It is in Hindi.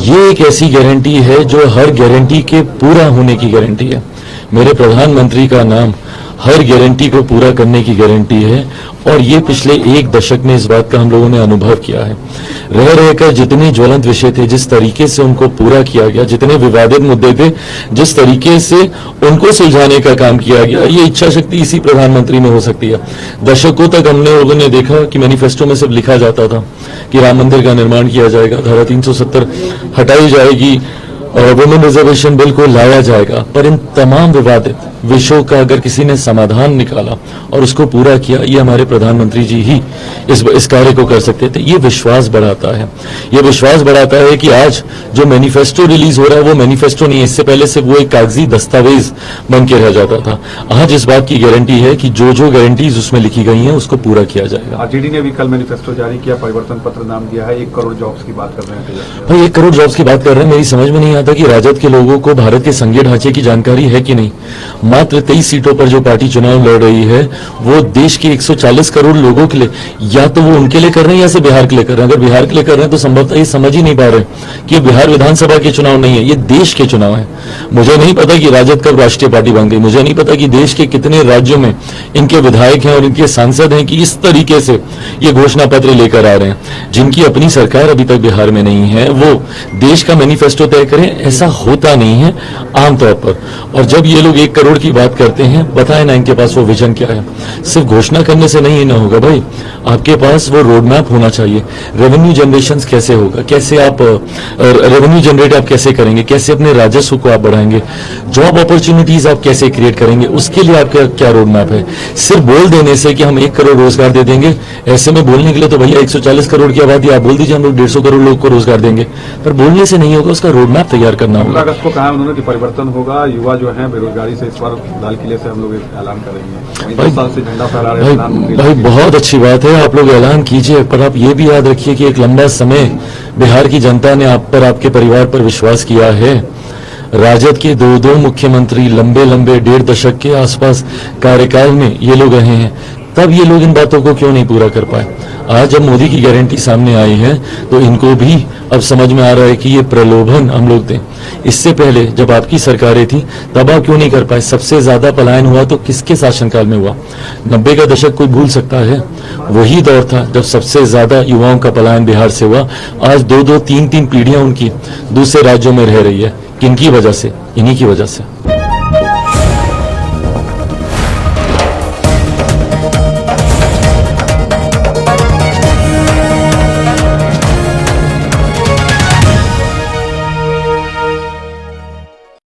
ये एक ऐसी गारंटी है जो हर गारंटी के पूरा होने की गारंटी है। मेरे प्रधानमंत्री का नाम हर गारंटी को पूरा करने की गारंटी है, और ये पिछले एक दशक में इस बात का हम लोगों ने अनुभव किया है। रह रहकर जितने ज्वलंत विषय थे, जिस तरीके से उनको पूरा किया गया, जितने विवादित मुद्दे थे, जिस तरीके से उनको सुलझाने का काम किया गया, ये इच्छा शक्ति इसी प्रधानमंत्री में हो सकती है। दशकों तक हमने लोगों ने देखा कि मैनिफेस्टो में सिर्फ लिखा जाता था कि राम मंदिर का निर्माण किया जाएगा, धारा 370 हटाई जाएगी और वुमेन रिजर्वेशन बिल को लाया जाएगा, पर इन तमाम विवादित विषयों का अगर किसी ने समाधान निकाला और उसको पूरा किया, ये हमारे प्रधानमंत्री जी ही इस कार्य को कर सकते थे। ये विश्वास बढ़ाता है, ये विश्वास बढ़ाता है कि आज जो मैनिफेस्टो रिलीज हो रहा है वो मैनिफेस्टो नहीं है, इससे पहले से वो एक कागजी दस्तावेज बन के रह जाता था। आज इस बात की गारंटी है कि जो जो गारंटीज उसमें लिखी गई हैं उसको पूरा किया जाएगा। आरजेडी ने भी कल मैनिफेस्टो जारी किया, परिवर्तन पत्र नाम दिया है, 1 करोड़ जॉब्स की बात कर रहे हैं। भाई 1 करोड़ जॉब्स की बात कर रहे हैं, मेरी समझ में नहीं आता कि राजद के लोगों को भारत के संघीय ढांचे की जानकारी है कि नहीं। मात्र 23 सीटों पर जो पार्टी चुनाव लड़ रही है वो देश के 140 करोड़ लोगों के लिए, या तो वो उनके लिए कर रहे हैं या से बिहार के लिए कर रहे हैं। अगर बिहार के लिए कर रहे हैं तो संभवतः ये समझ ही नहीं पा रहे कि बिहार विधानसभा के चुनाव नहीं है, ये देश के चुनाव है। मुझे नहीं पता कि राजद कब राष्ट्रीय पार्टी बन गई, मुझे नहीं पता कि देश के कितने राज्यों में इनके विधायक हैं और इनके सांसद हैं कि इस तरीके से ये घोषणा पत्र लेकर आ रहे हैं। जिनकी अपनी सरकार अभी तक बिहार में नहीं है वो देश का मैनिफेस्टो तय करें, ऐसा होता नहीं है आमतौर पर। और जब ये लोग 1 करोड़ की बात करते हैं, बताएं ना इनके पास वो विजन क्या है। सिर्फ घोषणा करने से नहीं ना होगा भाई, आपके पास वो रोड मैप होना चाहिए। रेवेन्यू जनरेशन कैसे होगा, कैसे आप रेवेन्यू जनरेट आप कैसे करेंगे, कैसे अपने राजस्व को आप बढ़ाएंगे, जॉब अपॉर्चुनिटीज आप कैसे क्रिएट करेंगे, उसके लिए आपका क्या रोड मैप है। सिर्फ बोल देने से कि हम 1 करोड़ रोजगार दे देंगे, ऐसे में बोलने के लिए तो भैया 140 करोड़ की आबादी आप बोल दीजिए हम लोग 150 करोड़ लोग को रोजगार देंगे, पर बोलने से नहीं होगा, उसका रोड मैप तैयार करना होगा। अगस्त को कहा उन्होंने कि परिवर्तन होगा, युवा जो है बेरोजगारी से इस बार लाल किले से हम लोग ऐलान करेंगे। 2 साल से झंडा फहरा रहे हैं प्रधानमंत्री। भाई बहुत अच्छी बात है, आप लोग ऐलान कीजिए, पर आप ये भी याद रखिए कि एक लंबा समय बिहार की जनता ने आप पर, आपके परिवार पर विश्वास किया है। राजद के 2 मुख्यमंत्री लंबे 1.5 दशक के आसपास कार्यकाल में ये लोग रहे हैं, तब ये लोग इन बातों को क्यों नहीं पूरा कर पाए। आज जब मोदी की गारंटी सामने आई है तो इनको भी अब समझ में आ रहा है कि ये प्रलोभन हम लोग दें। इससे पहले जब आपकी सरकारें थी तब आप क्यों नहीं कर पाए। सबसे ज्यादा पलायन हुआ तो किसके शासनकाल में हुआ? 90 का दशक कोई भूल सकता है? वही दौर था जब सबसे ज्यादा युवाओं का पलायन बिहार से हुआ। आज 2-2, 3-3 पीढ़ियां उनकी दूसरे राज्यों में रह रही है। किनकी वजह से? इन्हीं की वजह से।